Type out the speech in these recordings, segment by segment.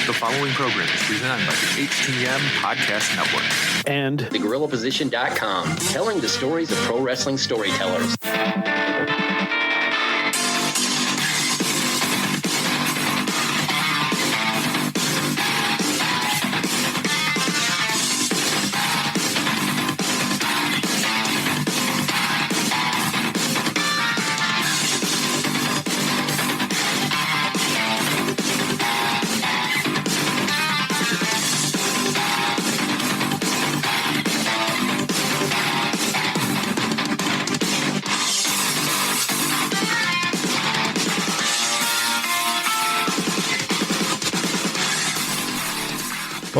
The following program is presented by the HTM Podcast Network. And thegorillaposition.com, telling the stories of pro wrestling storytellers.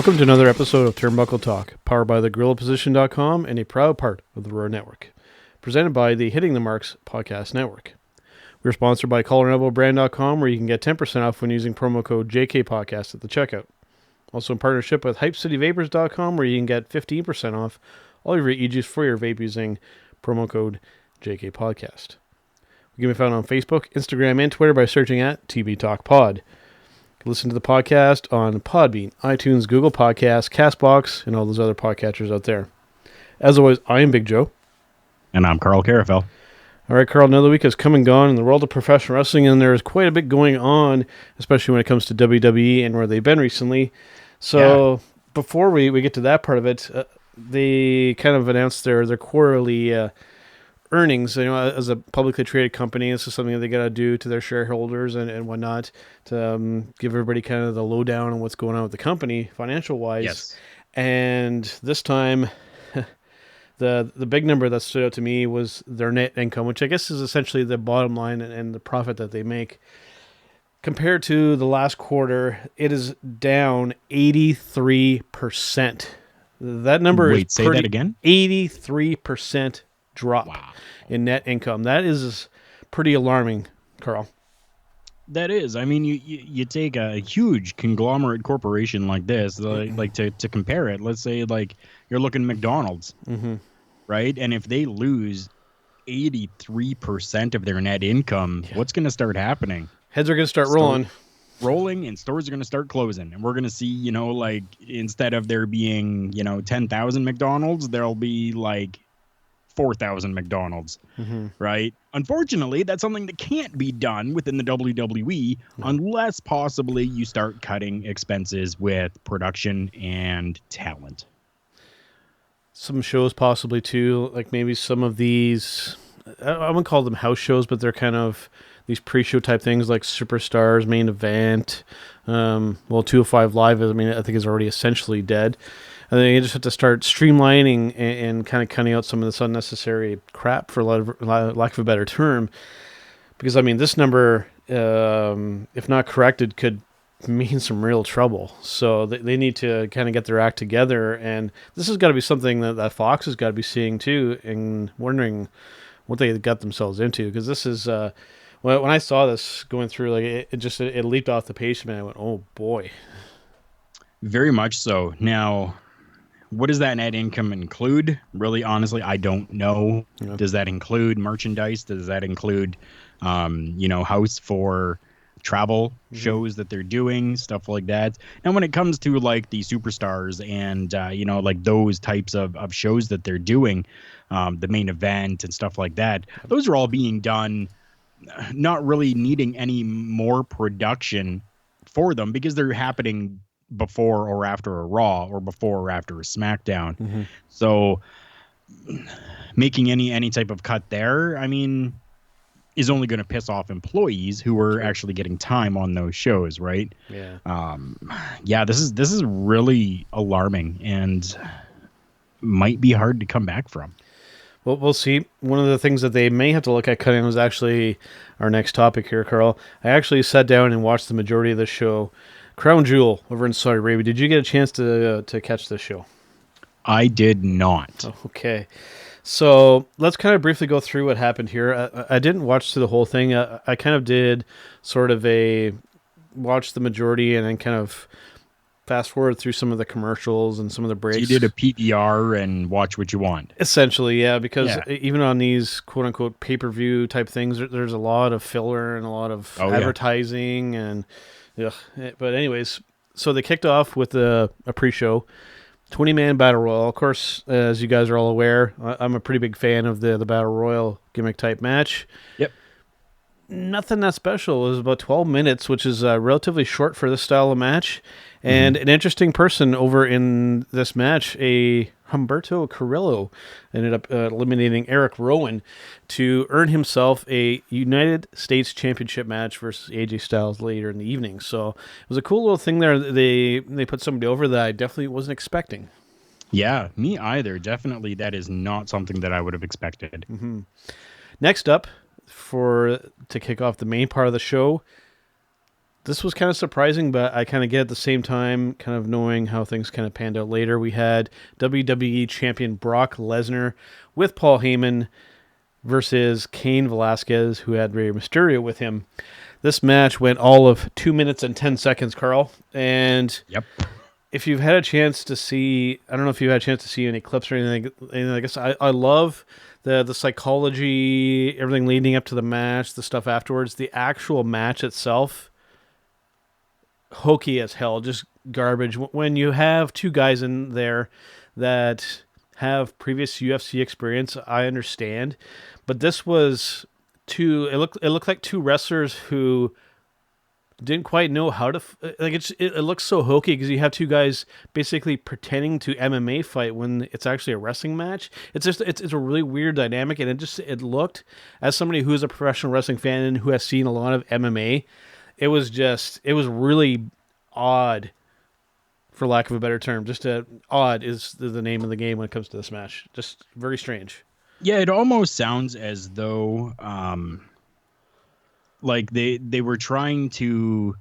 welcome to another episode of Turnbuckle Talk, powered by thegorillaposition.com and a proud part of the Roar Network. Presented by the Hitting the Marks Podcast Network. We're sponsored by collarandelbowbrand.com, where you can get 10% off when using promo code JKPodcast at the checkout. Also in partnership with hypecityvapors.com, where you can get 15% off all of your e-juice for your vape using promo code JKPodcast. We can be found on Facebook, Instagram, and Twitter by searching at TB Talk Pod. Listen to the podcast on Podbean, iTunes, Google Podcasts, CastBox, and all those other podcatchers out there. As always, I am Big Joe. And I'm Carl Carafel. All right, Carl, another week has come and gone in the world of professional wrestling, and there's quite a bit going on, especially when it comes to WWE and where they've been recently. So before we get to that part of it, they kind of announced their quarterly earnings. You know, as a publicly traded company, this is something that they got to do to their shareholders and whatnot to give everybody kind of the lowdown on what's going on with the company financial wise. Yes. And this time, the big number that stood out to me was their net income, which I guess is essentially the bottom line and the profit that they make. Compared to the last quarter, it is down 83%. That number is say that again? 83% drop. Wow. In net income. That is pretty alarming, Carl. That is. I mean, you take a huge conglomerate corporation like this, like to compare it. Let's say like you're looking at McDonald's, right? And if they lose 83% of their net income, what's going to start happening? Heads are going to start rolling, and stores are going to start closing. And we're going to see, you know, like instead of there being, 10,000 McDonald's, there'll be like 4,000 McDonald's, right? Unfortunately, that's something that can't be done within the WWE unless possibly you start cutting expenses with production and talent. Some shows possibly too, like maybe some of these, I wouldn't call them house shows, but they're kind of these pre-show type things like Superstars, Main Event, 205 Live, I mean, I think is already essentially dead. And then you just have to start streamlining and kind of cutting out some of this unnecessary crap, for lack of a better term. Because, I mean, this number, if not corrected, could mean some real trouble. So they need to kind of get their act together. And this has got to be something that Fox has got to be seeing, too, and wondering what they got themselves into. Because this is, when I saw this going through, like it leaped off the page, and I went, oh, boy. Very much so. Now, what does that net income include? Really, honestly, I don't know. Yeah. Does that include merchandise? Does that include, house for travel shows that they're doing, stuff like that? And when it comes to like the Superstars and, like those types of shows that they're doing, the Main Event and stuff like that, those are all being done, not really needing any more production for them because they're happening before or after a Raw or before or after a SmackDown. So making any type of cut there, I mean, is only going to piss off employees who are actually getting time on those shows, right? Yeah. This is really alarming and might be hard to come back from. Well, we'll see. One of the things that they may have to look at cutting was actually our next topic here, Carl. I actually sat down and watched the majority of the show. Crown Jewel over in Saudi Arabia. Did you get a chance to catch this show? I did not. Okay. So let's kind of briefly go through what happened here. I didn't watch through the whole thing. I kind of did sort of watch the majority and then kind of fast forward through some of the commercials and some of the breaks. So you did a PVR and watch what you want. Essentially, yeah, because even on these quote-unquote pay-per-view type things, there's a lot of filler and a lot of advertising. And but anyways, So they kicked off with a pre-show, 20-man battle royal. Of course, as you guys are all aware, I'm a pretty big fan of the battle royal gimmick type match. Yep. Nothing that special. It was about 12 minutes, which is relatively short for this style of match. And an interesting person over in this match, a Humberto Carrillo, ended up eliminating Eric Rowan to earn himself a United States Championship match versus AJ Styles later in the evening. So it was a cool little thing there. They put somebody over that I definitely wasn't expecting. Yeah, me either. Definitely, that is not something that I would have expected. Mm-hmm. Next up, to kick off the main part of the show, this was kind of surprising, but I kind of get at the same time, kind of knowing how things kind of panned out later. We had WWE Champion Brock Lesnar with Paul Heyman versus Cain Velasquez, who had Rey Mysterio with him. This match went all of 2 minutes and 10 seconds, Carl. And Yep. if you've had a chance to see, I don't know if you've had a chance to see any clips or anything. I guess I love the psychology, everything leading up to the match, the stuff afterwards. The actual match itself, hokey as hell, just garbage. When you have two guys in there that have previous UFC experience, I understand, but this was it looked like two wrestlers who didn't quite know how to it looks so hokey because you have two guys basically pretending to MMA fight when it's actually a wrestling match. It's a really weird dynamic, and it looked, as somebody who is a professional wrestling fan and who has seen a lot of MMA, it was really odd, for lack of a better term. Odd is the name of the game when it comes to this match. Just very strange. Yeah, it almost sounds as though like they were trying to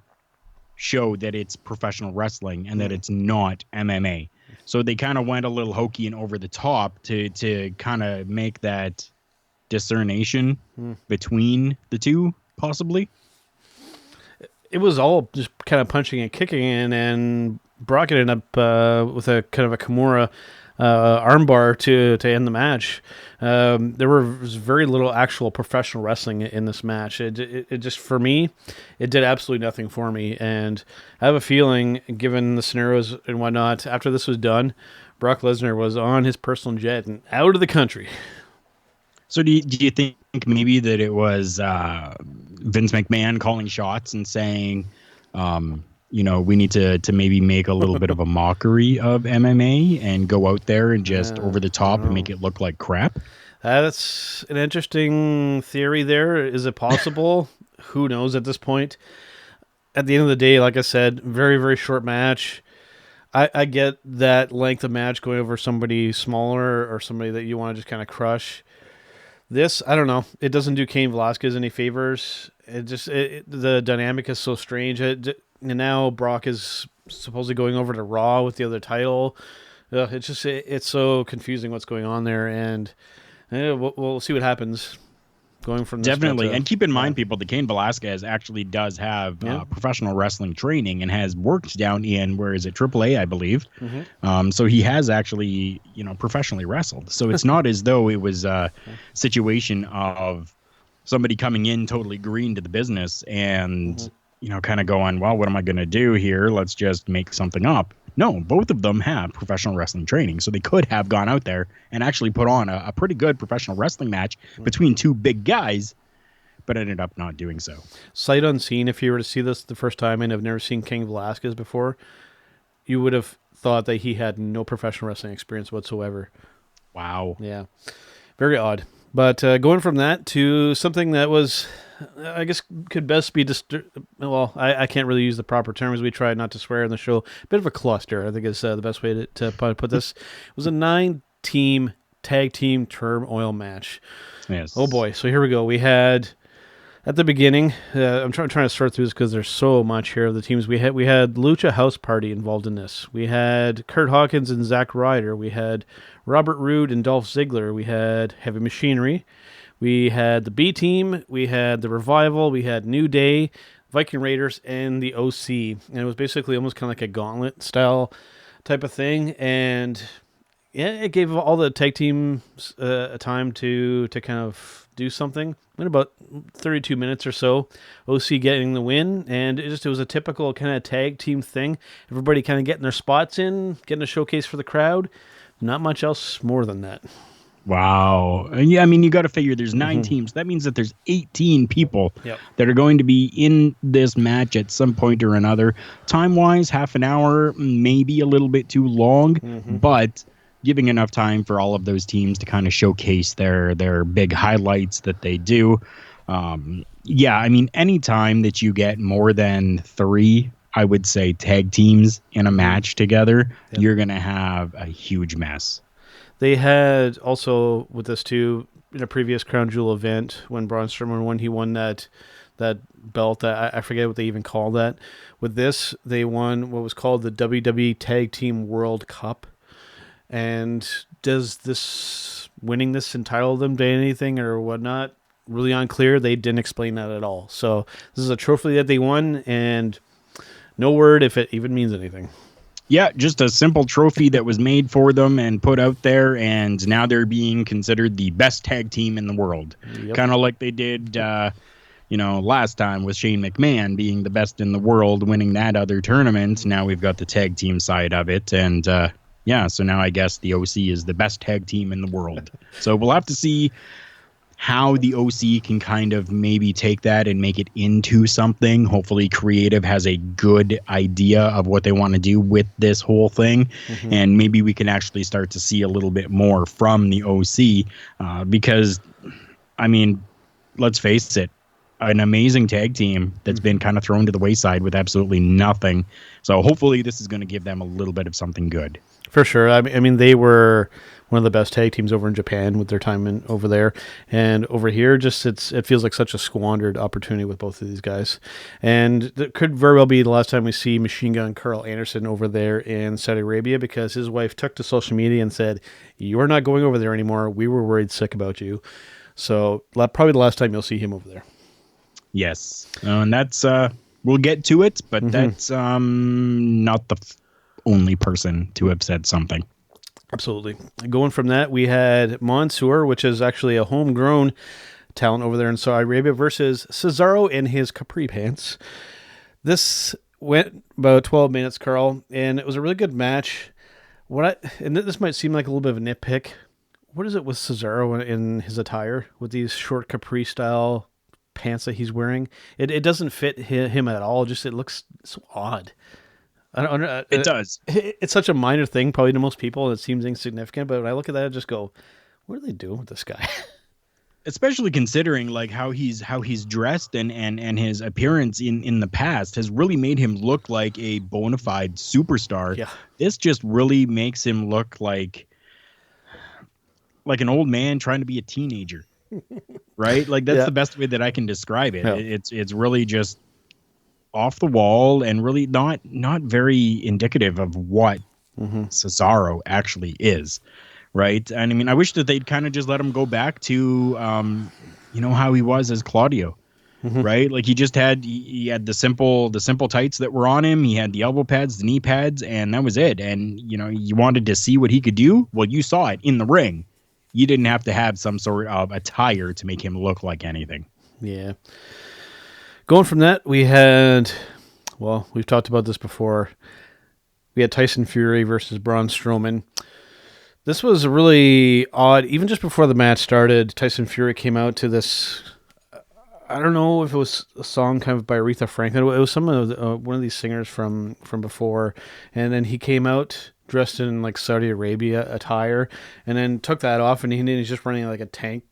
show that it's professional wrestling and that it's not MMA. So they kind of went a little hokey and over the top to kind of make that discernation between the two, possibly. It was all just kind of punching and kicking in, and Brock ended up with a kind of a Kimura armbar to end the match. There was very little actual professional wrestling in this match. It just, for me, it did absolutely nothing for me. And I have a feeling, given the scenarios and whatnot, after this was done, Brock Lesnar was on his personal jet and out of the country. So do you think maybe that it was Vince McMahon calling shots and saying, we need to maybe make a little bit of a mockery of MMA and go out there and just over the top and make it look like crap? That's an interesting theory there. Is it possible? Who knows at this point? At the end of the day, like I said, very, very short match. I get that length of match going over somebody smaller or somebody that you want to just kind of crush. This, I don't know. It doesn't do Cain Velasquez any favors. The dynamic is so strange. And now Brock is supposedly going over to Raw with the other title. It's so confusing what's going on there, and we'll see what happens going from this. Definitely. And keep in mind, people, that Cain Velasquez actually does have professional wrestling training and has worked down in, where is it, AAA, I believe. Mm-hmm. So he has actually, professionally wrestled. So it's not as though it was a situation of somebody coming in totally green to the business and, kind of going, well, what am I going to do here? Let's just make something up. No, both of them have professional wrestling training, so they could have gone out there and actually put on a pretty good professional wrestling match between two big guys, but ended up not doing so. Sight unseen, if you were to see this the first time and have never seen Cain Velasquez before, you would have thought that he had no professional wrestling experience whatsoever. Wow. Yeah. Very odd. But going from that to something that was, I guess, could best be I can't really use the proper terms. We tried not to swear in the show. A bit of a cluster, I think, is the best way to put this. It was a 9-team tag team turmoil match. Yes. Oh boy! So here we go. We had at the beginning. I'm trying to sort through this because there's so much here of the teams. We had Lucha House Party involved in this. We had Kurt Hawkins and Zack Ryder. We had Robert Roode and Dolph Ziggler. We had Heavy Machinery. We had the B Team. We had the Revival. We had New Day, Viking Raiders, and the OC. And it was basically almost kind of like a gauntlet style type of thing. And Yeah, it gave all the tag teams a time to kind of do something. In about 32 minutes or so, OC getting the win, and it was a typical kind of tag team thing. Everybody kind of getting their spots in, getting a showcase for the crowd. Not much else more than that. Wow. And yeah, I mean, you got to figure there's 9 teams. That means that there's 18 people Yep. that are going to be in this match at some point or another. Time-wise, half an hour, maybe a little bit too long, but giving enough time for all of those teams to kind of showcase their big highlights that they do. Yeah, I mean, any time that you get more than 3, I would say, tag teams in a match together, you're going to have a huge mess. They had also with this too in a previous Crown Jewel event when Braun Strowman won. He won that belt. I forget what they even call that. With this, they won what was called the WWE Tag Team World Cup. And does this winning this entitle them to anything or whatnot? Really unclear. They didn't explain that at all. So this is a trophy that they won, and no word if it even means anything. Yeah, just a simple trophy that was made for them and put out there, and now they're being considered the best tag team in the world. Yep. Kind of like they did, last time with Shane McMahon being the best in the world, winning that other tournament. Now we've got the tag team side of it, and so now I guess the OC is the best tag team in the world. So we'll have to see how the OC can kind of maybe take that and make it into something. Hopefully Creative has a good idea of what they want to do with this whole thing. And maybe we can actually start to see a little bit more from the OC because, I mean, let's face it, an amazing tag team that's been kind of thrown to the wayside with absolutely nothing. So hopefully this is going to give them a little bit of something good. For sure. I mean, they were one of the best tag teams over in Japan with their time over there. And over here, it feels like such a squandered opportunity with both of these guys. And it could very well be the last time we see Machine Gun Carl Anderson over there in Saudi Arabia because his wife took to social media and said, "You're not going over there anymore. We were worried sick about you." So probably the last time you'll see him over there. Yes. And that's, we'll get to it, but that's not the only person to have said something. Absolutely. Going from that, we had Mansoor, which is actually a homegrown talent over there in Saudi Arabia, versus Cesaro in his capri pants. This went about 12 minutes, Carl, and it was a really good match. And this might seem like a little bit of a nitpick. What is it with Cesaro in his attire with these short capri style pants that he's wearing? It doesn't fit him at all. Just it looks so odd. It does. It's such a minor thing, probably to most people, and it seems insignificant. But when I look at that, I just go, "What are they doing with this guy?" Especially considering like how he's dressed and his appearance in the past has really made him look like a bona fide superstar. Yeah. This just really makes him look like an old man trying to be a teenager, right? Like that's the best way that I can describe it. Yeah. It's really just off the wall and really not very indicative of what Cesaro actually is, right? And I mean, I wish that they'd kind of just let him go back to, how he was as Claudio, right? Like he had the simple tights that were on him. He had the elbow pads, the knee pads, and that was it. And, you wanted to see what he could do. Well, you saw it in the ring. You didn't have to have some sort of attire to make him look like anything. Yeah. Going from that, we had, we've talked about this before. We had Tyson Fury versus Braun Strowman. This was really odd. Even just before the match started, Tyson Fury came out to this, I don't know if it was a song kind of by Aretha Franklin. It was one of these singers from before. And then he came out dressed in like Saudi Arabia attire and then took that off and he's just running like a tank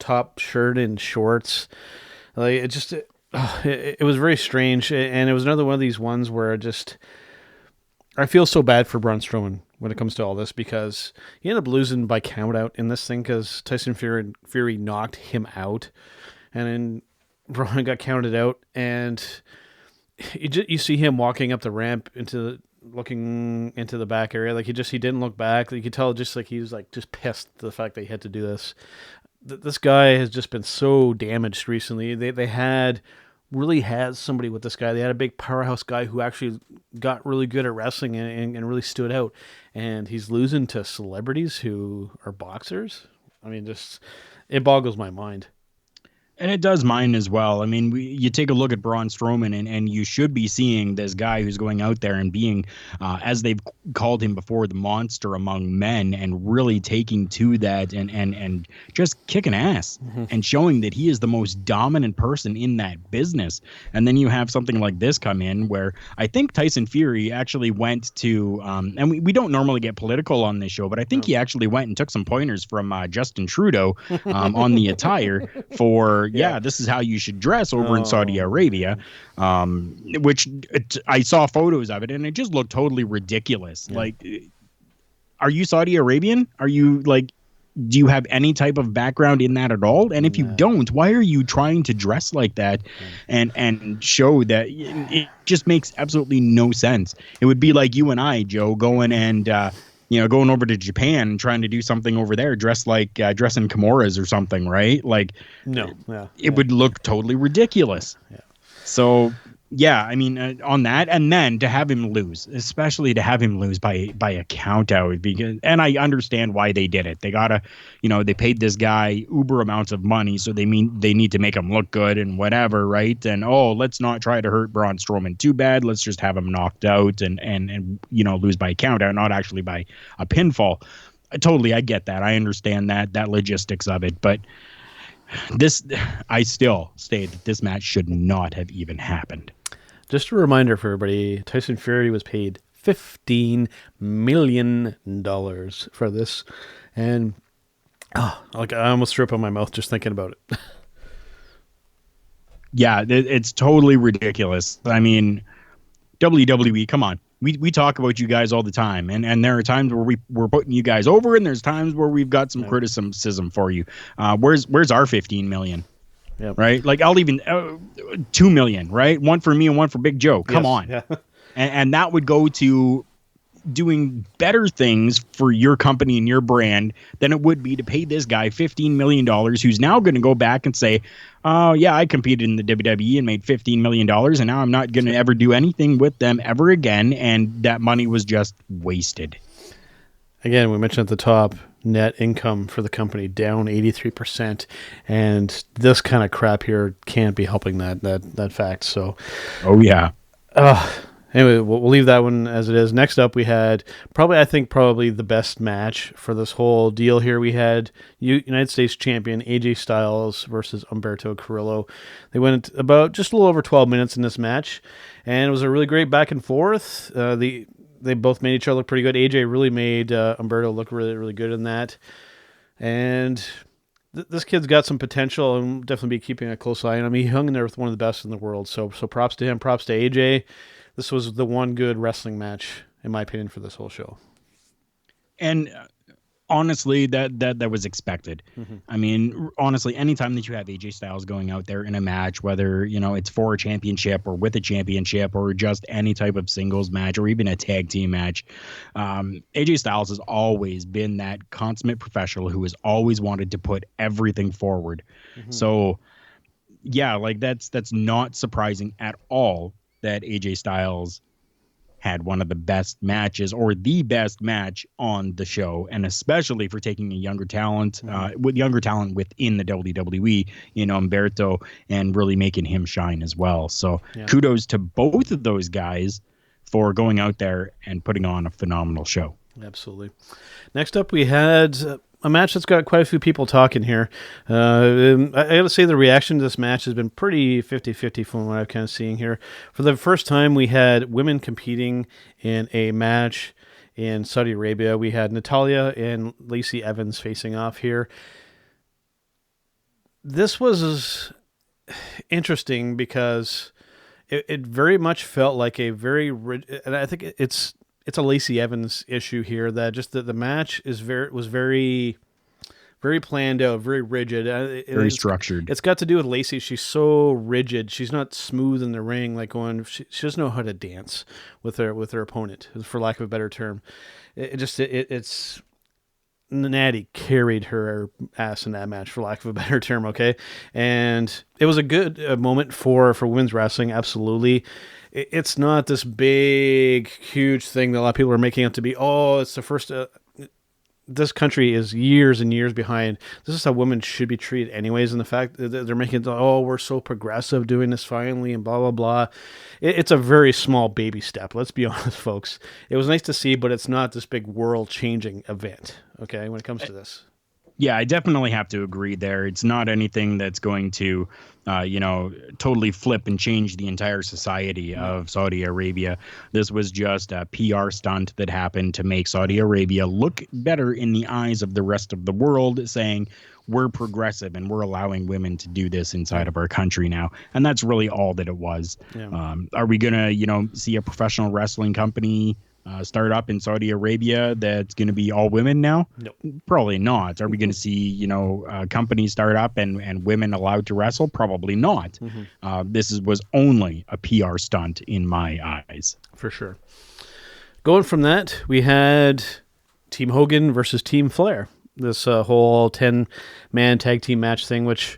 top shirt and shorts. Like it was very strange, and it was another one of these ones where I feel so bad for Braun Strowman when it comes to all this because he ended up losing by count out in this thing because Tyson Fury knocked him out, and then Braun got counted out, and you see him walking up the ramp looking into the back area, like he didn't look back. You could tell just like he was like just pissed the fact that he had to do this. This guy has just been so damaged recently. They had really had somebody with this guy. They had a big powerhouse guy who actually got really good at wrestling and really stood out. And he's losing to celebrities who are boxers. I mean, just it boggles my mind. And it does mine as well. I mean, you take a look at Braun Strowman, and you should be seeing this guy who's going out there and being, as they've called him before, the monster among men, and really taking to that and just kicking ass and showing that he is the most dominant person in that business. And then you have something like this come in where I think Tyson Fury actually went to, and we don't normally get political on this show, but I think he actually went and took some pointers from Justin Trudeau on the attire for, this is how you should dress over in Saudi Arabia, which I saw photos of it, and it just looked totally ridiculous. Yeah. Like, are you Saudi Arabian? Are you like, do you have any type of background in that at all? And if you don't, why are you trying to dress like that and show that? It just makes absolutely no sense. It would be like you and I, Joe, going and going over to Japan and trying to do something over there, dressing kimoras or something, right? Like, it would look totally ridiculous. Yeah. So, I mean, on that, and then to have him lose, especially to have him lose by a count out, because, and I understand why they did it. They gotta, they paid this guy uber amounts of money, so they need to make him look good and whatever, right? And let's not try to hurt Braun Strowman too bad. Let's just have him knocked out and lose by a count out, not actually by a pinfall. I get that. I understand that logistics of it, but I still state that this match should not have even happened. Just a reminder for everybody, Tyson Fury was paid $15 million for this. And I almost threw up on my mouth just thinking about it. Yeah, it's totally ridiculous. I mean, WWE, come on. We talk about you guys all the time, and there are times where we're putting you guys over, and there's times where we've got some criticism for you. Where's our 15 million? Yep. Right? Like, I'll even 2 million, right? One for me and one for Big Joe. Come on. Yeah. And that would go to doing better things for your company and your brand than it would be to pay this guy $15 million, who's now going to go back and say, oh, yeah, I competed in the WWE and made $15 million, and now I'm not going to ever do anything with them ever again, and that money was just wasted. Again, we mentioned at the top, net income for the company down 83%, and this kind of crap here can't be helping that fact. So, anyway, we'll leave that one as it is. Next up, we had probably the best match for this whole deal here. We had United States champion AJ Styles versus Humberto Carrillo. They went about just a little over 12 minutes in this match, and it was a really great back and forth. They both made each other look pretty good. AJ really made Humberto look really, really good in that. And this kid's got some potential, and we'll definitely be keeping a close eye on him. He hung in there with one of the best in the world. So props to him, props to AJ. This was the one good wrestling match, in my opinion, for this whole show. And honestly, that was expected. Mm-hmm. I mean, honestly, anytime that you have AJ Styles going out there in a match, whether it's for a championship or with a championship or just any type of singles match or even a tag team match, AJ Styles has always been that consummate professional who has always wanted to put everything forward. Mm-hmm. So, that's not surprising at all that AJ Styles had one of the best matches or the best match on the show, and especially for taking a younger talent, within the WWE, Humberto, and really making him shine as well. So kudos to both of those guys for going out there and putting on a phenomenal show. Absolutely. Next up, we had a match that's got quite a few people talking here. I got to say the reaction to this match has been pretty 50-50 from what I'm kind of seeing here. For the first time, we had women competing in a match in Saudi Arabia. We had Natalya and Lacey Evans facing off here. This was interesting because it very much felt like a very, and I think it's a Lacey Evans issue here, that just the match was very planned out, very rigid, very structured. It's got to do with Lacey. She's so rigid. She's not smooth in the ring. Like she doesn't know how to dance with her opponent, for lack of a better term. It's Natty carried her ass in that match, for lack of a better term, okay? And it was a good moment for women's wrestling, absolutely. It's not this big, huge thing that a lot of people are making it to be, oh, it's the first... this country is years and years behind. This is how women should be treated anyways, and the fact that they're making it, oh, we're so progressive doing this finally, and blah, blah, blah. It's a very small baby step. Let's be honest, folks. It was nice to see, but it's not this big world-changing event, okay, when it comes to this. Yeah, I definitely have to agree there. It's not anything that's going to, totally flip and change the entire society of Saudi Arabia. This was just a PR stunt that happened to make Saudi Arabia look better in the eyes of the rest of the world, saying we're progressive and we're allowing women to do this inside of our country now. And that's really all that it was. Yeah. Are we going to, see a professional wrestling company start up in Saudi Arabia that's going to be all women now? No, probably not. Are we going to see, companies start up and women allowed to wrestle? Probably not. This was only a PR stunt in my eyes. For sure. Going from that, we had Team Hogan versus Team Flair. This whole 10-man tag team match thing, which,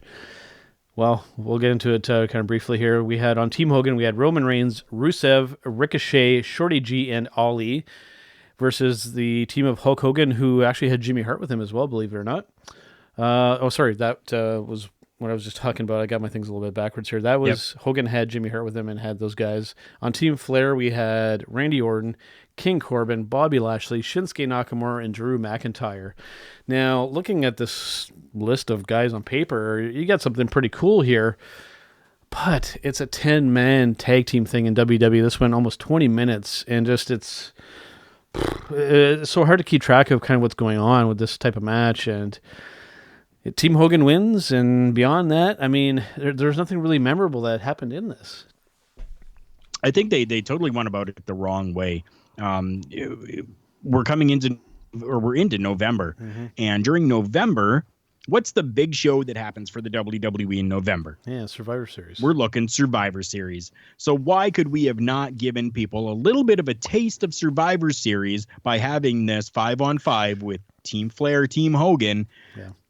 well, we'll get into it kind of briefly here. We had on Team Hogan, we had Roman Reigns, Rusev, Ricochet, Shorty G, and Ali versus the team of Hulk Hogan, who actually had Jimmy Hart with him as well, believe it or not. That was what I was just talking about. I got my things a little bit backwards here. That was Hogan had Jimmy Hart with him and had those guys. On Team Flair, we had Randy Orton, King Corbin, Bobby Lashley, Shinsuke Nakamura, and Drew McIntyre. Now, looking at this list of guys on paper, you got something pretty cool here, but it's a 10-man tag team thing in WWE. This went almost 20 minutes, and just it's so hard to keep track of kind of what's going on with this type of match, and Team Hogan wins, and beyond that, I mean, there's nothing really memorable that happened in this. I think they totally went about it the wrong way. We're into November, and during November, what's the big show that happens for the WWE in November? Yeah, Survivor Series. We're looking Survivor Series. So why could we have not given people a little bit of a taste of Survivor Series by having this 5-on-5 with Team Flair, Team Hogan,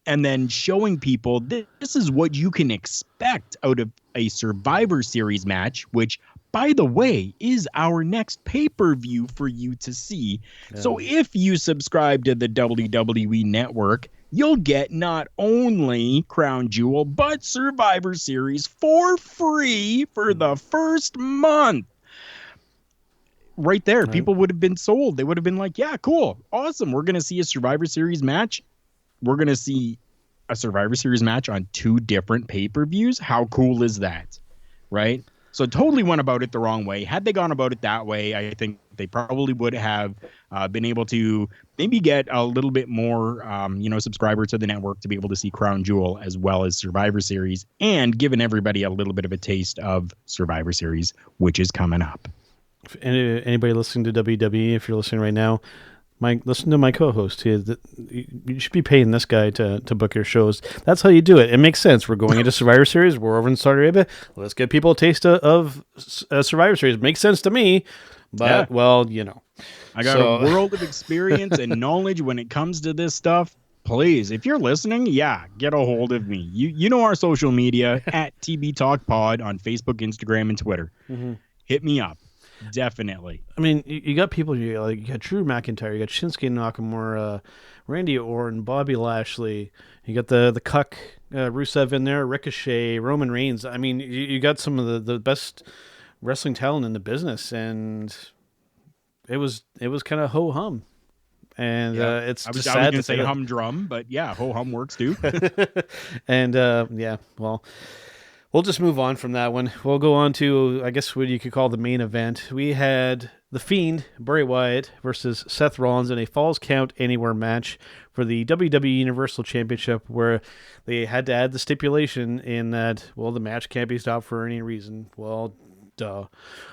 and then showing people this is what you can expect out of a Survivor Series match, which, by the way, is our next pay-per-view for you to see. Yeah. So if you subscribe to the WWE Network, you'll get not only Crown Jewel, but Survivor Series for free for the first month. Right there, people would have been sold. They would have been like, yeah, cool, awesome. We're going to see a Survivor Series match. We're going to see a Survivor Series match on 2 different pay-per-views. How cool is that? Right? So totally went about it the wrong way. Had they gone about it that way, I think they probably would have been able to maybe get a little bit more, subscribers to the network to be able to see Crown Jewel as well as Survivor Series, and given everybody a little bit of a taste of Survivor Series, which is coming up. If anybody listening to WWE, if you're listening right now, listen to my co-host. You should be paying this guy to book your shows. That's how you do it. It makes sense. We're going into Survivor Series. We're over in Saudi Arabia. Let's give people a taste of Survivor Series. Makes sense to me, but, I got a world of experience and knowledge when it comes to this stuff. Please, if you're listening, get a hold of me. You know our social media, at TB Talk Pod on Facebook, Instagram, and Twitter. Hit me up. Definitely. I mean, you got people, you got Drew McIntyre, you got Shinsuke Nakamura, Randy Orton, Bobby Lashley, you got the Cuck, Rusev in there, Ricochet, Roman Reigns. I mean, you got some of the best wrestling talent in the business, and it was kind of ho-hum. And it's just sad to say humdrum, but ho-hum works too. And we'll just move on from that one. We'll go on to, I guess, what you could call the main event. We had The Fiend, Bray Wyatt, versus Seth Rollins in a Falls Count Anywhere match for the WWE Universal Championship, where they had to add the stipulation in that, the match can't be stopped for any reason. Well, duh.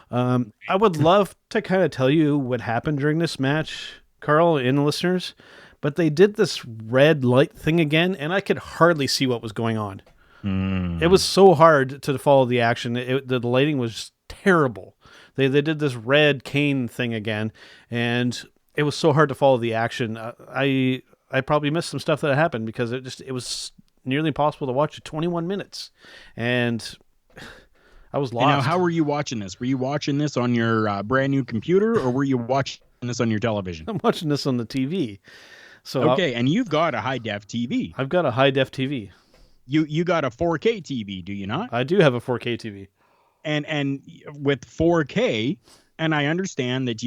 I would love to kind of tell you what happened during this match, Carl, and the listeners, but they did this red light thing again, and I could hardly see what was going on. It was so hard to follow the action. The lighting was terrible. They did this red cane thing again, and it was so hard to follow the action. I I probably missed some stuff that happened because it was nearly impossible to watch it. 21 minutes, and I was lost. And now, how were you watching this? Were you watching this on your brand new computer, or were you watching this on your television? I'm watching this on the TV. So okay, and you've got a high def TV. I've got a high def TV. You got a 4K TV, do you not? I do have a 4K TV. And with 4K, and I understand that,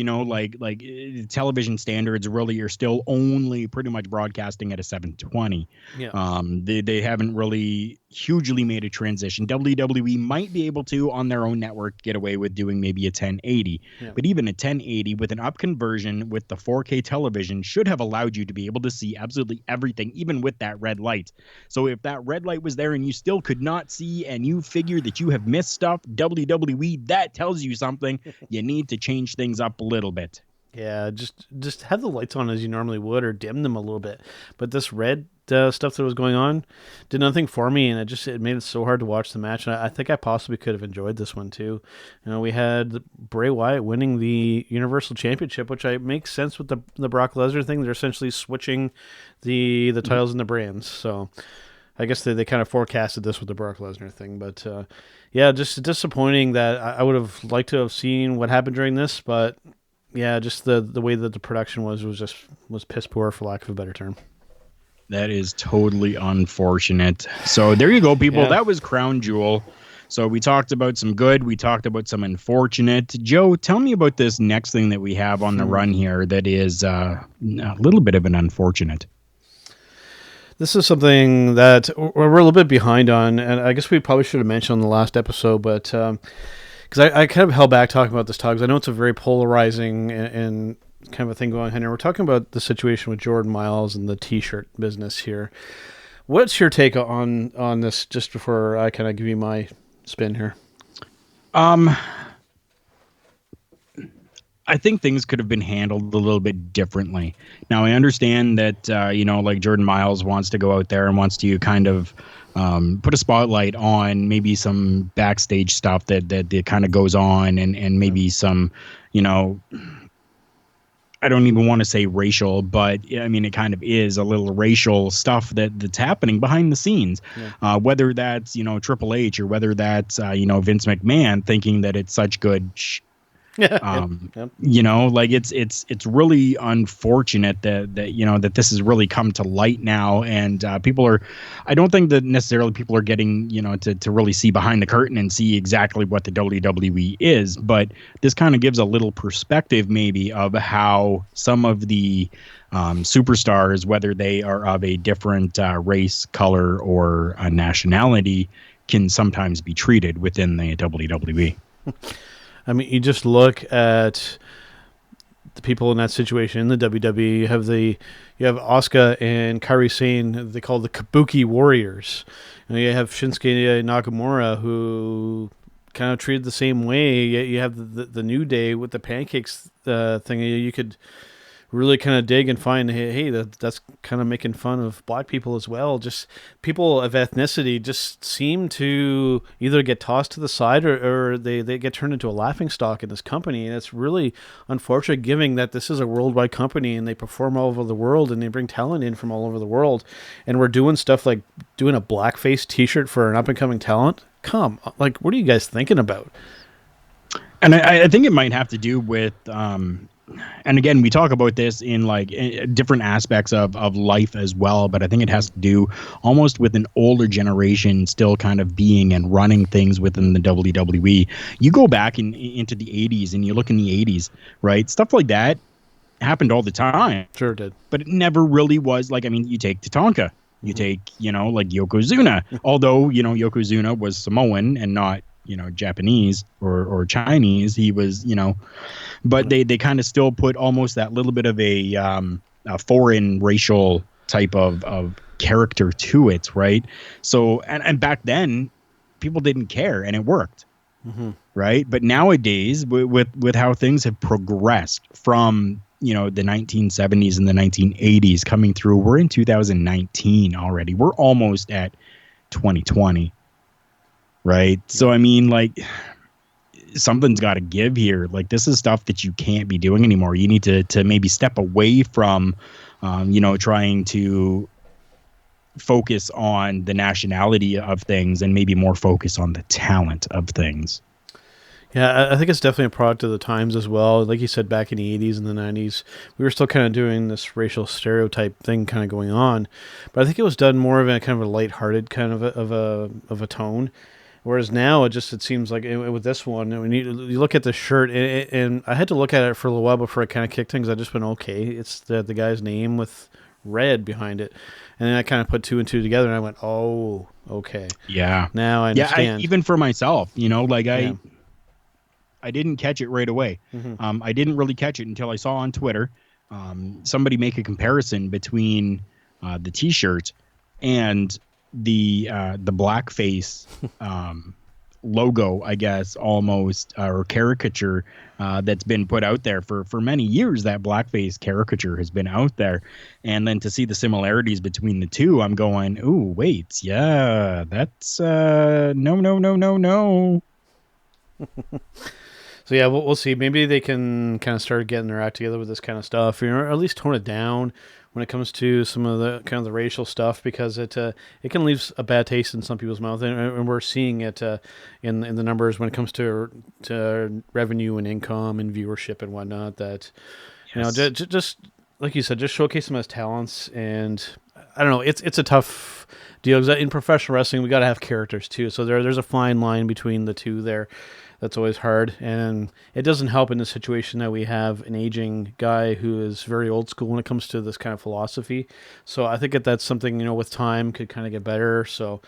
like television standards really are still only pretty much broadcasting at a 720. Yeah. They haven't really hugely made a transition. WWE might be able to, on their own network, get away with doing maybe a 1080. Yeah. But even a 1080 with an up conversion with the 4K television should have allowed you to be able to see absolutely everything, even with that red light. So if that red light was there and you still could not see and you figure that you have missed stuff, WWE, that tells you something. You need to change things up a little bit. Yeah, just have the lights on as you normally would, or dim them a little bit. But this red stuff that was going on did nothing for me, and it made it so hard to watch the match. And I think I possibly could have enjoyed this one too. We had Bray Wyatt winning the Universal Championship, which makes sense with the Brock Lesnar thing. They're essentially switching the titles and the brands. So I guess they kind of forecasted this with the Brock Lesnar thing. But yeah, just disappointing that I would have liked to have seen what happened during this, but. Yeah, just the way that the production was piss poor, for lack of a better term. That is totally unfortunate. So there you go, people. Yeah. That was Crown Jewel. So we talked about some good. We talked about some unfortunate. Joe, tell me about this next thing that we have on the run here that is a little bit of an unfortunate. This is something that we're a little bit behind on, and I guess we probably should have mentioned on the last episode, but... because I kind of held back talking about this talk, because I know it's a very polarizing and kind of a thing going on here. We're talking about the situation with Jordan Myles and the T-shirt business here. What's your take on this, just before I kind of give you my spin here? I think things could have been handled a little bit differently. Now, I understand that, like Jordan Myles wants to go out there and wants to kind of put a spotlight on maybe some backstage stuff that kind of goes on and maybe some, I don't even want to say racial, but I mean, it kind of is a little racial stuff that's happening behind the scenes, whether that's, Triple H or whether that's, Vince McMahon thinking that it's such good like it's really unfortunate that this has really come to light now, and I don't think that necessarily people are getting to really see behind the curtain and see exactly what the WWE is, but this kind of gives a little perspective maybe of how some of the superstars, whether they are of a different race, color, or a nationality, can sometimes be treated within the WWE. I mean, you just look at the people in that situation in the WWE. You have Asuka and Kairi Sane. They call the Kabuki Warriors. You have Shinsuke Nakamura, who kind of treated the same way. You have the New Day with the pancakes thing. You could really kind of dig and find, hey, that's kind of making fun of black people as well. Just people of ethnicity just seem to either get tossed to the side or they get turned into a laughingstock in this company. And it's really unfortunate, given that this is a worldwide company and they perform all over the world and they bring talent in from all over the world. And we're doing stuff like doing a blackface T-shirt for an up-and-coming talent. What are you guys thinking about? And I think it might have to do with... and again, we talk about this in different aspects of life as well, but I think it has to do almost with an older generation still kind of being and running things within the WWE. You go back into the 80s and you look in the 80s, right? Stuff like that happened all the time. Sure did. But it never really was you take Tatanka, you take, Yokozuna, although, Yokozuna was Samoan and not, Japanese or Chinese. He was, but they kind of still put almost that little bit of a foreign racial type of character to it, right? So, and back then, people didn't care, and it worked, right? But nowadays, with how things have progressed from the 1970s and the 1980s coming through, we're in 2019 already. We're almost at 2020. Right. So, I mean, something's got to give here. This is stuff that you can't be doing anymore. You need to maybe step away from trying to focus on the nationality of things and maybe more focus on the talent of things. Yeah, I think it's definitely a product of the times as well. Like you said, back in the 80s and the 90s, we were still kind of doing this racial stereotype thing kind of going on. But I think it was done more of a kind of a lighthearted kind of a tone. Whereas now it seems like with this one, when you look at the shirt, and I had to look at it for a little while before I kind of kicked things. I just went, okay, it's the guy's name with red behind it. And then I kind of put two and two together and I went, oh, okay. Yeah. Now I understand. Even for myself, Yeah. I didn't catch it right away. I didn't really catch it until I saw on Twitter somebody make a comparison between the T-shirt and the blackface logo, I guess, almost, or caricature that's been put out there for many years. That blackface caricature has been out there, and then to see the similarities between the two, I'm going, ooh, wait, yeah, that's no. So yeah, we'll see. Maybe they can kind of start getting their act together with this kind of stuff, or at least tone it down when it comes to some of the kind of the racial stuff, because it can leave a bad taste in some people's mouth, and we're seeing it in the numbers when it comes to revenue and income and viewership and whatnot. That just like you said, just showcase them as talents, and I don't know, it's a tough deal because in professional wrestling we got to have characters too. So there's a fine line between the two there. That's always hard, and it doesn't help in the situation that we have an aging guy who is very old school when it comes to this kind of philosophy. So I think that's something, with time could kind of get better. So,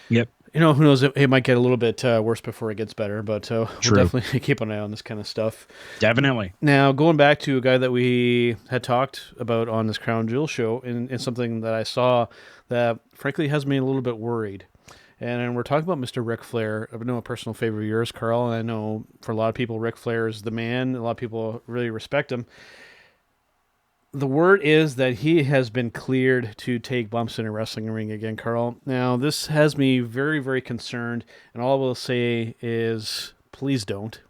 Yep. who knows? It might get a little bit worse before it gets better, but we'll definitely keep an eye on this kind of stuff. Definitely. Now, going back to a guy that we had talked about on this Crown Jewel show, and something that I saw that frankly has me a little bit worried. And we're talking about Mr. Ric Flair. I know a personal favorite of yours, Carl, and I know for a lot of people, Ric Flair is the man. A lot of people really respect him. The word is that he has been cleared to take bumps in a wrestling ring again, Carl. Now, this has me very, very concerned, and all I will say is, please don't.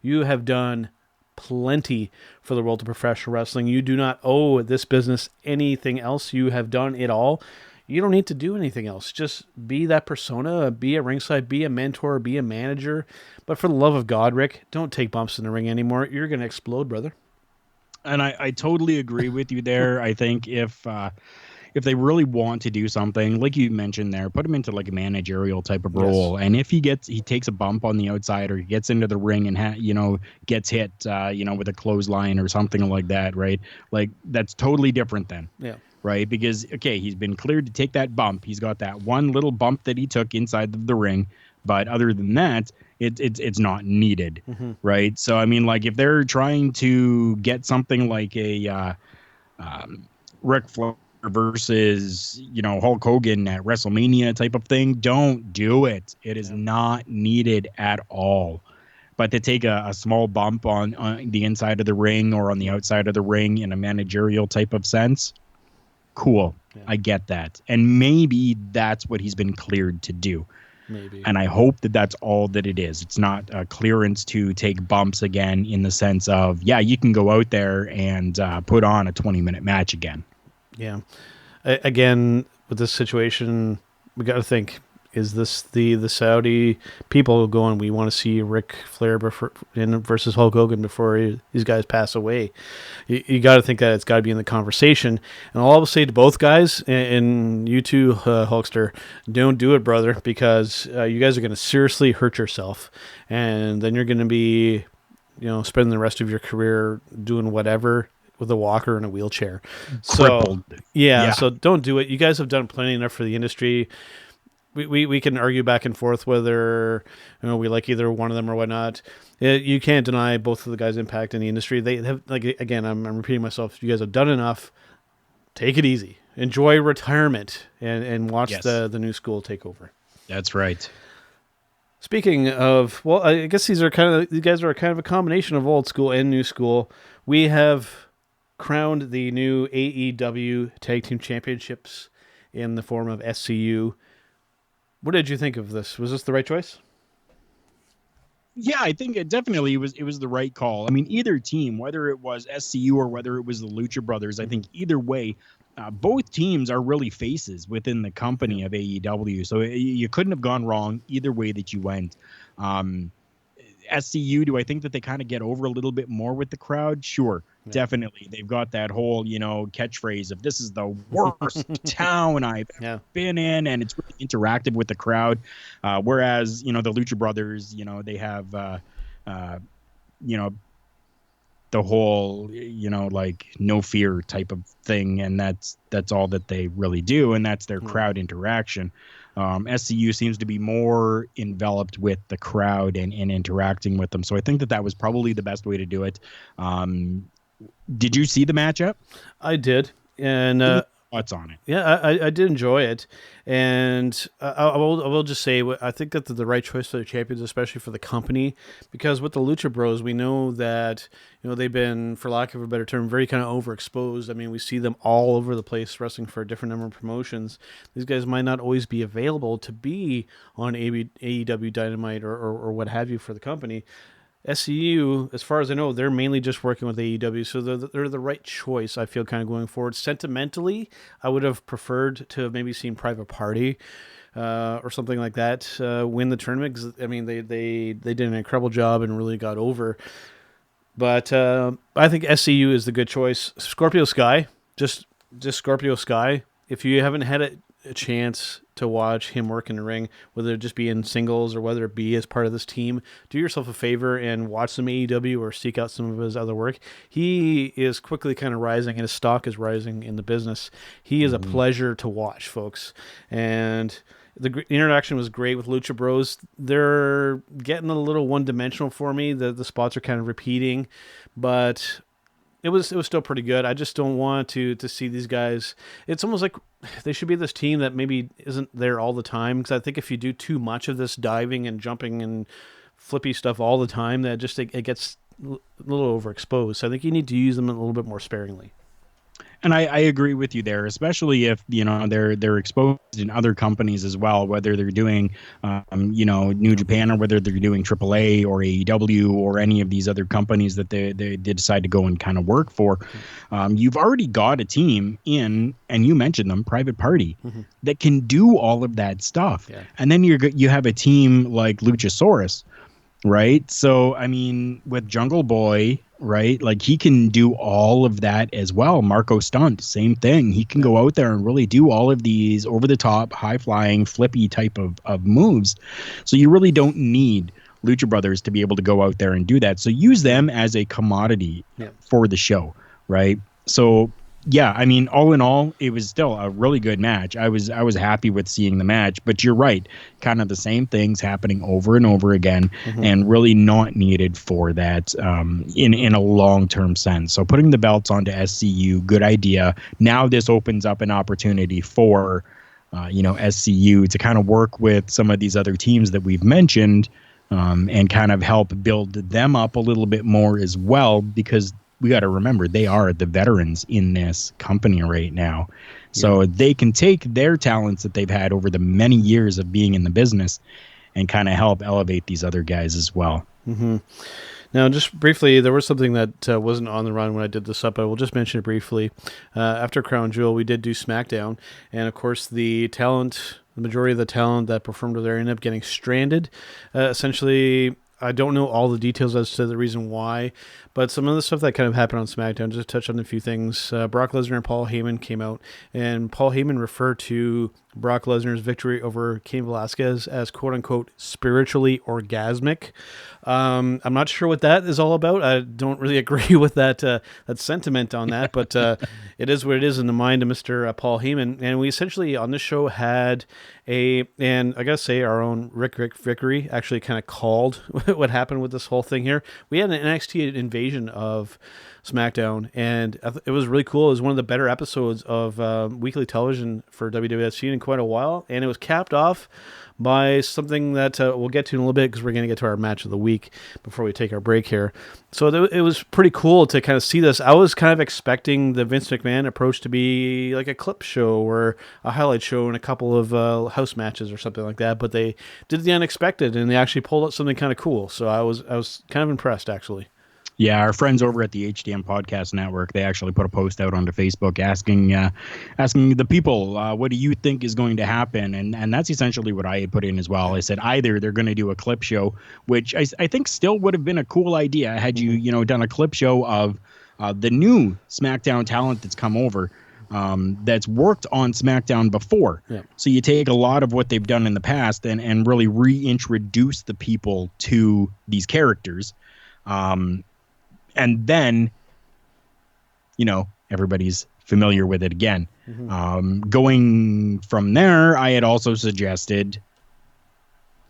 You have done plenty for the world of professional wrestling. You do not owe this business anything else. You have done it all. You don't need to do anything else. Just be that persona, be at ringside, be a mentor, be a manager. But for the love of God, Rick, don't take bumps in the ring anymore. You're going to explode, brother. And I totally agree with you there. I think if they really want to do something, like you mentioned there, put him into like a managerial type of role. Yes. And if he takes a bump on the outside, or he gets into the ring and gets hit, with a clothesline or something like that, right? Like that's totally different then. Yeah. Right, because he's been cleared to take that bump. He's got that one little bump that he took inside the ring, but other than that, it's not needed, right? So I mean, like if they're trying to get something like a Ric Flair versus Hulk Hogan at WrestleMania type of thing, don't do it. It is not needed at all. But to take a small bump on the inside of the ring or on the outside of the ring in a managerial type of sense. Cool. Yeah. I get that. And maybe that's what he's been cleared to do. Maybe. And I hope that that's all that it is. It's not a clearance to take bumps again in the sense of, you can go out there and put on a 20-minute match again. Yeah. Again, with this situation, we got to think, is this the Saudi people going, we want to see Ric Flair versus Hulk Hogan before these guys pass away? You got to think that it's got to be in the conversation. And I'll always say to both guys, and you too, Hulkster, don't do it, brother, because you guys are going to seriously hurt yourself. And then you're going to be, spending the rest of your career doing whatever with a walker and a wheelchair. Crippled. So, yeah, so don't do it. You guys have done plenty enough for the industry. We can argue back and forth whether we like either one of them or whatnot. You can't deny both of the guys' impact in the industry. They have, again, I'm repeating myself. You guys have done enough. Take it easy. Enjoy retirement and watch the new school take over. That's right. Speaking of, well, I guess these guys are kind of a combination of old school and new school. We have crowned the new AEW Tag Team Championships in the form of SCU. What did you think of this? Was this the right choice? Yeah, I think it was the right call. I mean, either team, whether it was SCU or whether it was the Lucha Brothers, I think either way, both teams are really faces within the company of AEW. So you couldn't have gone wrong either way that you went. Um, SCU, do I think that they kind of get over a little bit more with the crowd? Sure, definitely. They've got that whole, catchphrase of "this is the worst town I've ever been in," and it's really interactive with the crowd. Whereas, the Lucha Brothers, they have, the whole, like no fear type of thing, and that's all that they really do, and that's their crowd interaction. SCU seems to be more enveloped with the crowd and interacting with them. So I think that was probably the best way to do it. Did you see the matchup? I did. And thoughts on it? Yeah, I did enjoy it. And I will just say, I think that the right choice for the champions, especially for the company, because with the Lucha Bros, we know that, they've been, for lack of a better term, very kind of overexposed. I mean, we see them all over the place wrestling for a different number of promotions. These guys might not always be available to be on AEW Dynamite or what have you for the company. SCU, as far as I know, they're mainly just working with AEW, so they're the right choice, I feel, kind of going forward. Sentimentally, I would have preferred to have maybe seen Private Party or something like that win the tournament, because, I mean, they did an incredible job and really got over. But I think SCU is the good choice. Scorpio Sky, just Scorpio Sky. If you haven't had a chance to watch him work in the ring, whether it just be in singles or whether it be as part of this team, do yourself a favor and watch some AEW or seek out some of his other work. He is quickly kind of rising, and his stock is rising in the business. He is a pleasure to watch, folks. And the interaction was great with Lucha Bros. They're getting a little one-dimensional for me. The spots are kind of repeating, but it was still pretty good. I just don't want to see these guys. It's almost like they should be this team that maybe isn't there all the time, because I think if you do too much of this diving and jumping and flippy stuff all the time, that just it gets a little overexposed. So I think you need to use them a little bit more sparingly. And I agree with you there, especially if they're exposed in other companies as well, whether they're doing New Japan or whether they're doing AAA or AEW or any of these other companies that they decide to go and kind of work for. You've already got a team in, and you mentioned them, Private Party, that can do all of that stuff. Yeah. And then you have a team like Luchasaurus, right? So I mean, with Jungle Boy, right? Like, he can do all of that as well. Marco Stunt, same thing. He can go out there and really do all of these over the top, high flying, flippy type of moves. So you really don't need Lucha Brothers to be able to go out there and do that. So use them as a commodity for the show, right? So yeah, I mean, all in all, it was still a really good match. I was happy with seeing the match, but you're right, kind of the same things happening over and over again, and really not needed for that in a long-term sense. So putting the belts onto SCU, good idea. Now this opens up an opportunity for SCU to kind of work with some of these other teams that we've mentioned, and kind of help build them up a little bit more as well, because we got to remember they are the veterans in this company right now. So they can take their talents that they've had over the many years of being in the business and kind of help elevate these other guys as well. Now, just briefly, there was something that wasn't on the run when I did this up. I will just mention it briefly. After Crown Jewel, we did do SmackDown. And, of course, the majority of the talent that performed there ended up getting stranded. Essentially, I don't know all the details as to the reason why, but some of the stuff that kind of happened on SmackDown, just to touch on a few things. Brock Lesnar and Paul Heyman came out, and Paul Heyman referred to Brock Lesnar's victory over Cain Velasquez as quote-unquote spiritually orgasmic. I'm not sure what that is all about. I don't really agree with that sentiment on that, but it is what it is in the mind of Mr. Paul Heyman. And we essentially on this show had and I gotta say, our own Rick Vickery actually kind of called what happened with this whole thing here. We had an NXT invasion of SmackDown, and it was really cool. It was one of the better episodes of weekly television for WWFC in quite a while, and it was capped off by something that we'll get to in a little bit because we're going to get to our match of the week before we take our break here. So it was pretty cool to kind of see this. I was kind of expecting the Vince McMahon approach to be like a clip show or a highlight show and a couple of house matches or something like that, but they did the unexpected and they actually pulled out something kind of cool. So I was kind of impressed, actually. Yeah, our friends over at the HDM Podcast Network, they actually put a post out onto Facebook asking the people, what do you think is going to happen? And that's essentially what I had put in as well. I said either they're going to do a clip show, which I think still would have been a cool idea had you done a clip show of the new SmackDown talent that's come over. That's worked on SmackDown before. Yeah. So you take a lot of what they've done in the past and really reintroduce the people to these characters. And then, everybody's familiar with it again. Mm-hmm. Going from there, I had also suggested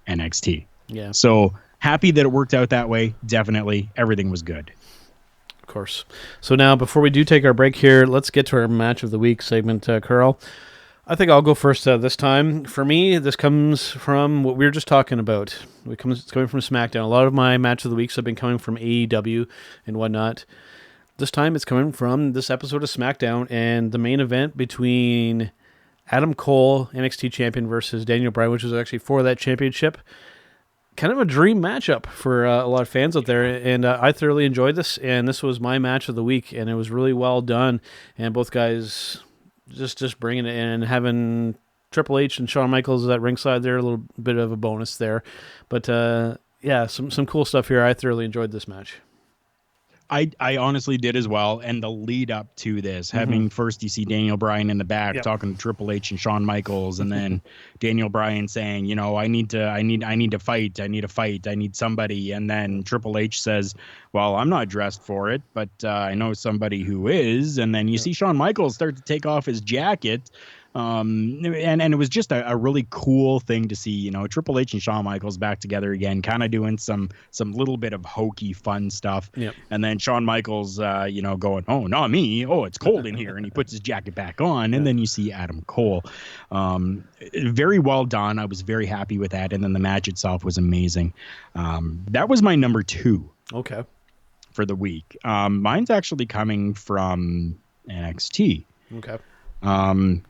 NXT. Yeah. So happy that it worked out that way. Definitely. Everything was good. Of course. So now, before we do take our break here, let's get to our match of the week segment, Carl. I think I'll go first this time. For me, this comes from what we were just talking about. It's coming from SmackDown. A lot of my match of the weeks have been coming from AEW and whatnot. This time it's coming from this episode of SmackDown and the main event between Adam Cole, NXT champion, versus Daniel Bryan, which was actually for that championship. Kind of a dream matchup for a lot of fans out there, and I thoroughly enjoyed this, and this was my match of the week, and it was really well done, and both guys just bringing it in and having Triple H and Shawn Michaels at ringside there, a little bit of a bonus there. But yeah, some cool stuff here. I thoroughly enjoyed this match. I honestly did as well, and the lead up to this, having first you see Daniel Bryan in the back talking to Triple H and Shawn Michaels, and then Daniel Bryan saying, I need to fight, I need somebody, and then Triple H says, well, I'm not dressed for it, but I know somebody who is, and then you see Shawn Michaels start to take off his jacket. And it was just a really cool thing to see, Triple H and Shawn Michaels back together again, kind of doing some little bit of hokey fun stuff. Yep. And then Shawn Michaels, going, oh, not me. Oh, it's cold in here. And he puts his jacket back on. And then you see Adam Cole. Very well done. I was very happy with that. And then the match itself was amazing. That was my number 2. Okay. For the week. Mine's actually coming from NXT. Okay. A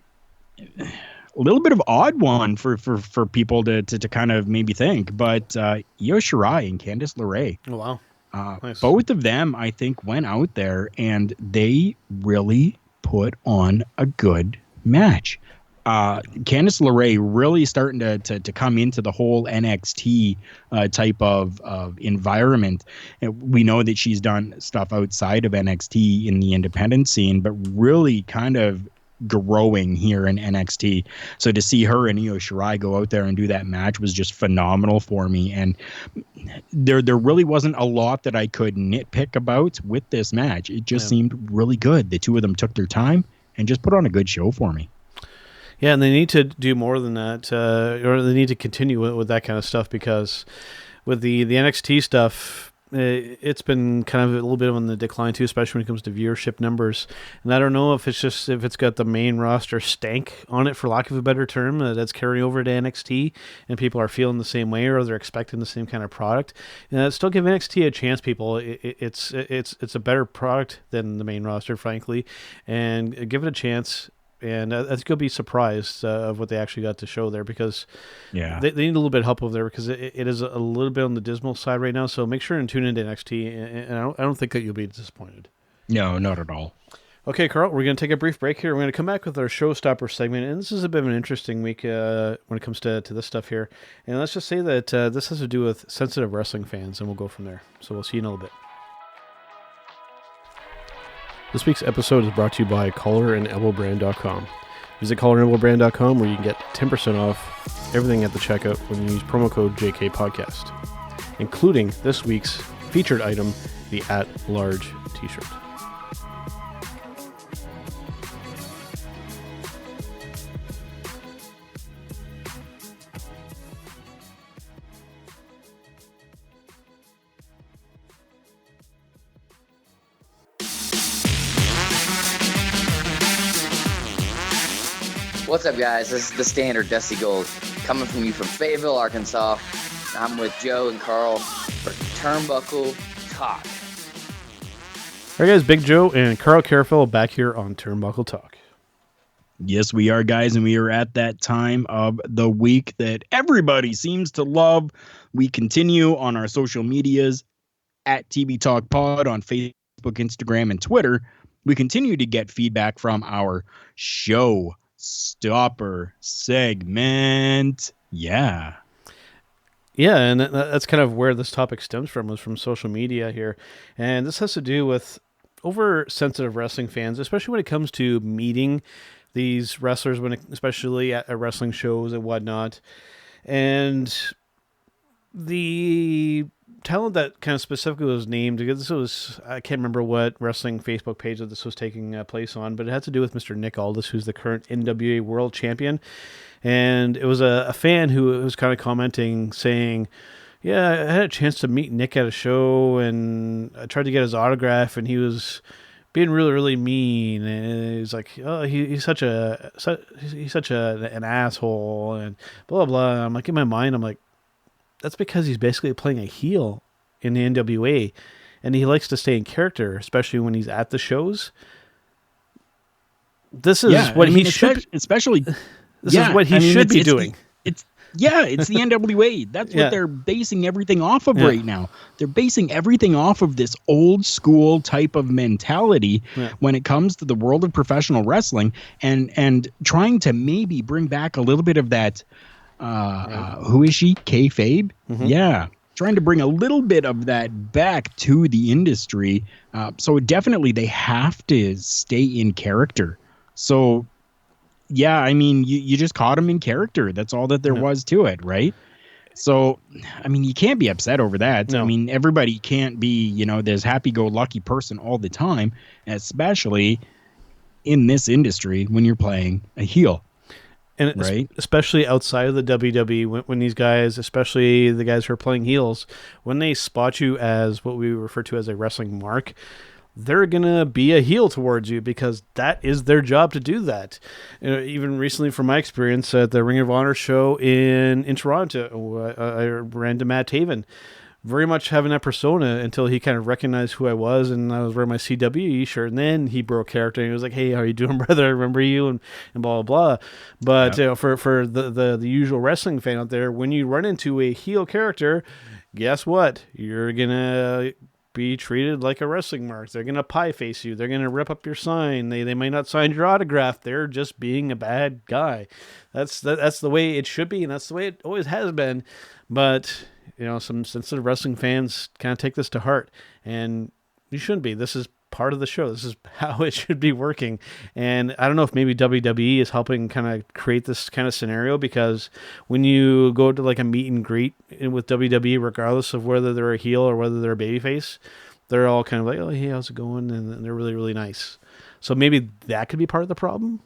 little bit of odd one for people to kind of maybe think, but Io Shirai and Candice LeRae. Oh, wow. Nice. Both of them, I think, went out there and they really put on a good match. Candice LeRae really starting to come into the whole NXT type of environment. And we know that she's done stuff outside of NXT in the independent scene, but really kind of growing here in NXT. So to see her and Io Shirai go out there and do that match was just phenomenal for me. And there really wasn't a lot that I could nitpick about with this match. It just seemed really good. The two of them took their time and just put on a good show for me. Yeah, and they need to do more than that, or they need to continue with that kind of stuff, because with the NXT stuff, it's been kind of a little bit on the decline too, especially when it comes to viewership numbers. And I don't know if it's got the main roster stank on it, for lack of a better term, that's carrying over to NXT, and people are feeling the same way, or they're expecting the same kind of product. Still give NXT a chance, people. It's a better product than the main roster, frankly, and give it a chance. And I think you'll be surprised of what they actually got to show there, because they need a little bit of help over there, because it is a little bit on the dismal side right now. So make sure and tune into NXT, and I don't think that you'll be disappointed. No, not at all. Okay, Carl, we're going to take a brief break here. We're going to come back with our Showstopper segment, and this is a bit of an interesting week when it comes to this stuff here. And let's just say that this has to do with sensitive wrestling fans, and we'll go from there. So we'll see you in a little bit. This week's episode is brought to you by collarandelbowbrand.com. Visit collarandelbowbrand.com, where you can get 10% off everything at the checkout when you use promo code JKPodcast, including this week's featured item, the At Large t-shirt. What's up, guys? This is the standard Dusty Gold coming from you from Fayetteville, Arkansas. I'm with Joe and Carl for Turnbuckle Talk. All right, guys, Big Joe and Carl Careful back here on Turnbuckle Talk. Yes, we are, guys, and we are at that time of the week that everybody seems to love. We continue on our social medias at TB Talk Pod on Facebook, Instagram, and Twitter. We continue to get feedback from our Showstopper segment. Yeah, and that's kind of where this topic stems from, was from social media here. And this has to do with oversensitive wrestling fans, especially when it comes to meeting these wrestlers, especially at wrestling shows and whatnot. And the talent that kind of specifically was named, because this was, I can't remember what wrestling Facebook page that this was taking place on, but it had to do with Mr. Nick Aldis, who's the current NWA World Champion. And it was a fan who was kind of commenting, saying, yeah, I had a chance to meet Nick at a show, and I tried to get his autograph, and he was being really, really mean. And he's like, oh, he's such an asshole, and blah, blah. I'm like, in my mind, I'm like, that's because he's basically playing a heel in the NWA, and he likes to stay in character, especially when he's at the shows. This is what he should, especially. This is what he should be doing. It's the NWA. That's what they're basing everything off of right now. They're basing everything off of this old school type of mentality when it comes to the world of professional wrestling, and trying to maybe bring back a little bit of that. Who is she? Kayfabe? Mm-hmm. Yeah. Trying to bring a little bit of that back to the industry. So definitely they have to stay in character. So, yeah, I mean, you just caught him in character. That's all that there was to it, right? So, I mean, you can't be upset over that. No. I mean, everybody can't be, this happy-go-lucky person all the time, especially in this industry when you're playing a heel. And especially outside of the WWE, when these guys, especially the guys who are playing heels, when they spot you as what we refer to as a wrestling mark, they're going to be a heel towards you because that is their job to do that. Even recently, from my experience at the Ring of Honor show in Toronto, I ran into Matt Taven. Very much having that persona until he kind of recognized who I was, and I was wearing my CWE shirt, and then he broke character and he was like, hey, how are you doing, brother? I remember you, and blah, blah, blah. But for the usual wrestling fan out there, when you run into a heel character, guess what? You're going to be treated like a wrestling mark. They're going to pie face you. They're going to rip up your sign. They might not sign your autograph. They're just being a bad guy. That's the way it should be, and that's the way it always has been. But some sensitive wrestling fans kind of take this to heart, and you shouldn't be. This is part of the show. This is how it should be working. And I don't know if maybe WWE is helping kind of create this kind of scenario, because when you go to like a meet and greet with WWE, regardless of whether they're a heel or whether they're a babyface, they're all kind of like, oh, hey, how's it going? And they're really, really nice. So maybe that could be part of the problem.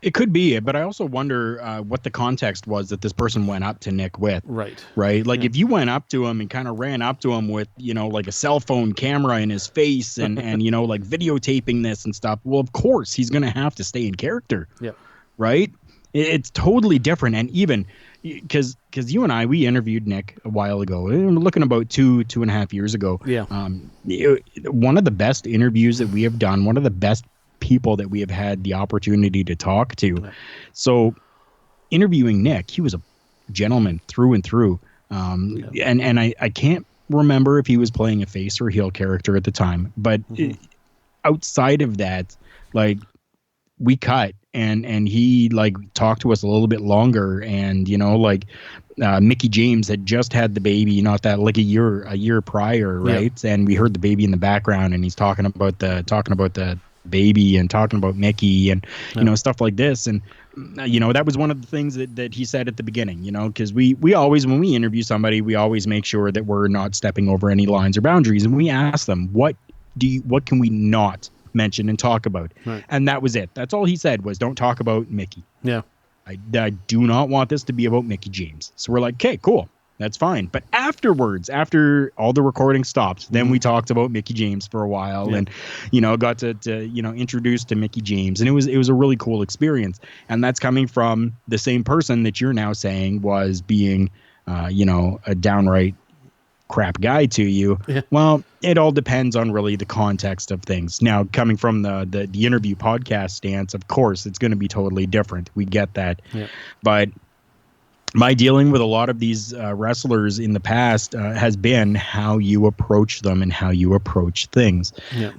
It could be, but I also wonder what the context was that this person went up to Nick with. Right. Like if you went up to him and kind of ran up to him with, like a cell phone camera in his face and like videotaping this and stuff. Well, of course, he's going to have to stay in character. Yeah. Right. It's totally different. And even because you and we interviewed Nick a while ago, we're looking about 2.5 years ago. Yeah. One of the best interviews that we have done, one of the best people that we have had the opportunity to talk to. So interviewing Nick, he was a gentleman through and through. And I can't remember if he was playing a face or a heel character at the time, but outside of that, like, we cut and he like talked to us a little bit longer, and Mickie James had just had the baby not that like a year prior, right? And we heard the baby in the background, and he's talking about the baby and talking about Mickey and stuff like this. And that was one of the things that he said at the beginning, because we always, when we interview somebody, we always make sure that we're not stepping over any lines or boundaries, and we ask them, what can we not mention and talk about? Right. And that was it. That's all he said was, don't talk about Mickey. I do not want this to be about Mickie James. So we're like, okay, cool. That's fine. But afterwards, after all the recording stopped, then we talked about Mickie James for a while and, got to introduced to Mickie James. And it was a really cool experience. And that's coming from the same person that you're now saying was being, a downright crap guy to you. Yeah. Well, it all depends on really the context of things. Now, coming from the interview podcast stance, of course, it's going to be totally different. We get that. Yeah. But my dealing with a lot of these wrestlers in the past has been how you approach them and how you approach things. Yeah.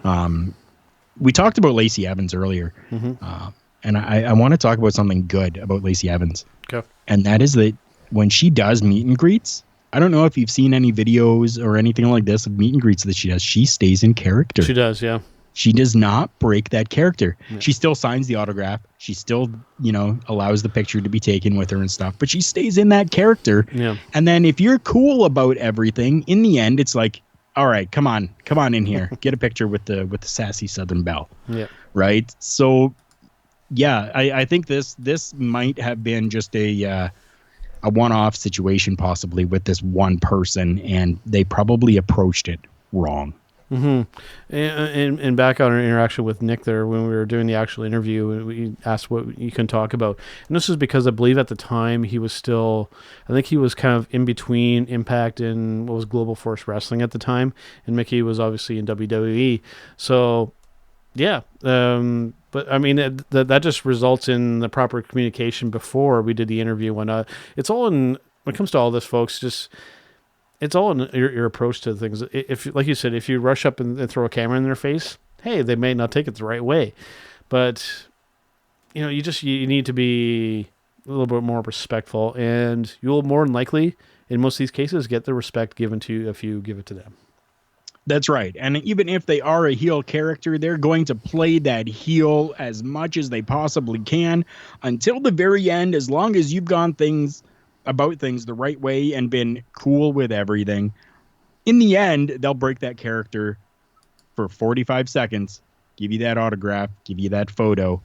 We talked about Lacey Evans earlier, and I want to talk about something good about Lacey Evans. Okay. And that is that when she does meet and greets, I don't know if you've seen any videos or anything like this of meet and greets that she does. She stays in character. She does, yeah. She does not break that character. Yeah. She still signs the autograph. She still, allows the picture to be taken with her and stuff, but she stays in that character. Yeah. And then if you're cool about everything, in the end, it's like, all right, come on in here. Get a picture with the sassy Southern belle. Yeah. Right. So yeah, I think this might have been just a one-off situation possibly with this one person, and they probably approached it wrong. Mm-hmm. And back on our interaction with Nick there, when we were doing the actual interview, we asked what you can talk about. And this is because I believe at the time he was still, I think he was kind of in between Impact and what was Global Force Wrestling at the time. And Mickey was obviously in WWE. So, yeah. But I mean, that just results in the proper communication before we did the interview. When it's all when it comes to all this, folks, it's all in your approach to things. If, like you said, if you rush up and throw a camera in their face, hey, they may not take it the right way. But you need to be a little bit more respectful, and you'll more than likely, in most of these cases, get the respect given to you if you give it to them. That's right. And even if they are a heel character, they're going to play that heel as much as they possibly can until the very end, as long as you've gone about things the right way and been cool with everything. In the end, they'll break that character for 45 seconds, give you that autograph, give you that photo,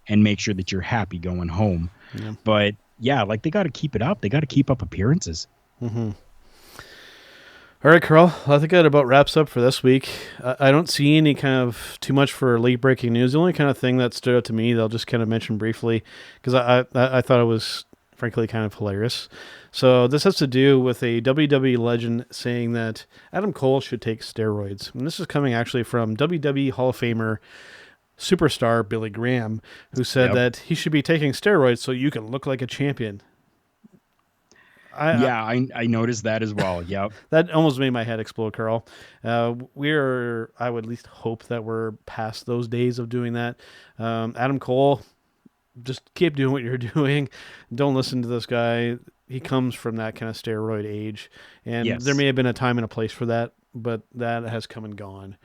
and make sure that you're happy going home. Yeah. But yeah, they got to keep it up. They got to keep up appearances. Mm-hmm. All right, Carl, I think that about wraps up for this week. I don't see any kind of too much for late breaking news. The only kind of thing that stood out to me, they'll just kind of mention briefly, because I thought it was frankly kind of hilarious. So this has to do with a WWE legend saying that Adam Cole should take steroids. And this is coming actually from WWE Hall of Famer superstar Billy Graham, who said that he should be taking steroids so you can look like a champion. I noticed that as well. Yep. That almost made my head explode, Carl. I would at least hope that we're past those days of doing that. Adam Cole, just keep doing what you're doing. Don't listen to this guy. He comes from that kind of steroid age. And there may have been a time and a place for that, but that has come and gone.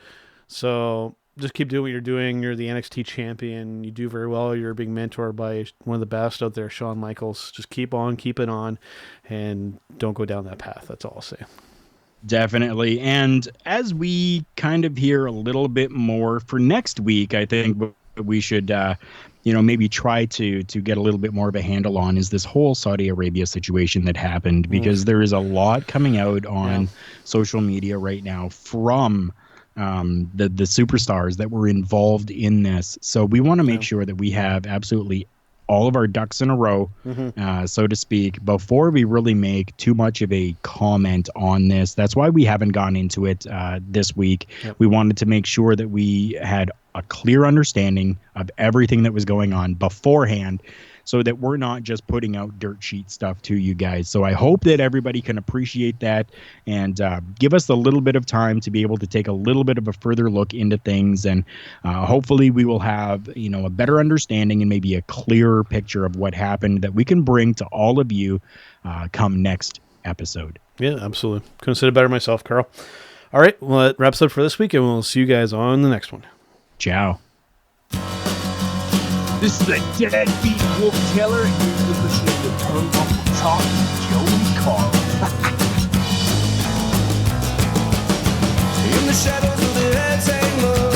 So just keep doing what you're doing. You're the NXT champion. You do very well. You're being mentored by one of the best out there, Shawn Michaels. Just keep it on, and don't go down that path. That's all I'll say. Definitely. And as we kind of hear a little bit more for next week, I think we should, maybe try to get a little bit more of a handle on is this whole Saudi Arabia situation that happened, because there is a lot coming out on social media right now from the superstars that were involved in this. So we want to make sure that we have absolutely all of our ducks in a row, so to speak, before we really make too much of a comment on this. That's why we haven't gone into it this week. Yep. We wanted to make sure that we had a clear understanding of everything that was going on beforehand, so that we're not just putting out dirt sheet stuff to you guys. So I hope that everybody can appreciate that and give us a little bit of time to be able to take a little bit of a further look into things. And hopefully we will have, a better understanding and maybe a clearer picture of what happened that we can bring to all of you come next episode. Yeah, absolutely. Couldn't say it better myself, Carl. All right, well, that wraps up for this week, and we'll see you guys on the next one. Ciao. This is the Deadbeat Wolf Teller, and you're listening to Turnbuckle Talk with Joe and Carl. In the shadows of the heads hang low.